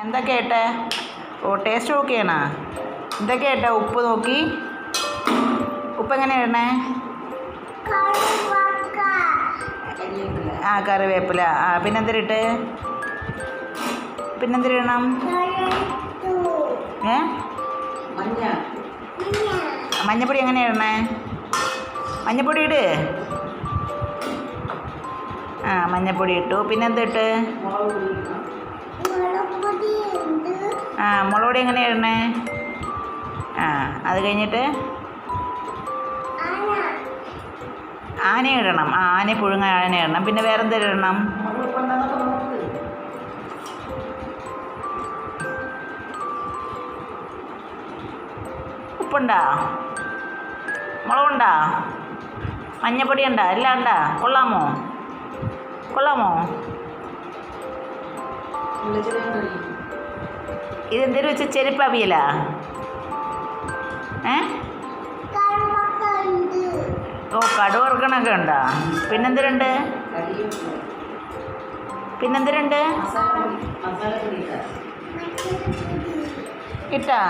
എന്തൊക്കെ ഇട്ടെ? ഓ ടേസ്റ്റ് നോക്കിയാണോ? എന്തൊക്കെ ഇട്ടെ? ഉപ്പ് നോക്കി. ഉപ്പ് എങ്ങനെയാണ് ഇടണേ? ആ കറിവേപ്പില. ആ പിന്നെന്തിരിട്ട്? പിന്നെന്തിരിടണം? മഞ്ഞപ്പൊടി എങ്ങനെയാണ് ഇടണേ? മഞ്ഞപ്പൊടി ഇട്. ആ മഞ്ഞപ്പൊടി ഇട്ടു. പിന്നെന്തിട്ട്? ആ മുളക് പൊടി എങ്ങനെയാണ് ഇടണേ? ആ അത് കഴിഞ്ഞിട്ട് ആന ഇടണം. ആ ആന പുഴുങ്ങ ആന ഇടണം. പിന്നെ വേറെ എന്തെങ്കിലും ഇടണം? ഉപ്പുണ്ടാ? മുളകുണ്ടാ? മഞ്ഞപ്പൊടി ഉണ്ടാ? എല്ലാം ഉണ്ടാ? കൊള്ളാമോ? കൊള്ളാമോ? ഇതെന്തെങ്കിലും വെച്ച് ചെരുപ്പ് അവിയലാ? ഓ കടുക് വറുക്കണൊക്കെ ഉണ്ടോ? പിന്നെന്തിനുണ്ട്? പിന്നെന്തിനുണ്ട്? ഇട്ടാ?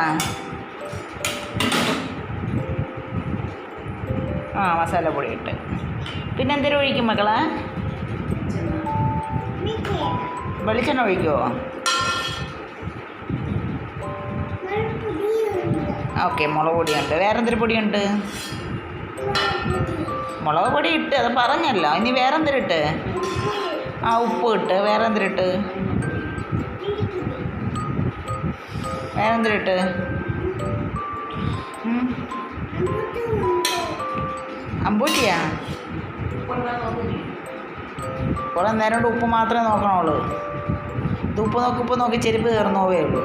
ആ മസാലപ്പൊടി ഇട്ട്. പിന്നെന്തിനും ഒഴിക്കും മക്കളെ? വെളിച്ചെണ്ണ ഒഴിക്കുമോ? ഓക്കെ മുളക് പൊടിയുണ്ട്. വേറെ എന്തൊരു പൊടിയുണ്ട്? മുളക് പൊടി ഇട്ട് അത് പറഞ്ഞല്ലോ. ഇനി വേറെ എന്തിരിട്ട്? ആ ഉപ്പ് ഇട്ട്. വേറെ എന്തിരിട്ട്? വേറെ എന്തിരിട്ട്? അമ്പൂറ്റിയാ? കുറേ നേരം കൊണ്ട് ഉപ്പ് മാത്രമേ നോക്കണുള്ളൂ. ഇത് ഉപ്പ് നോക്കി ചെരുപ്പ് കയറുന്നോവേ ഉള്ളൂ.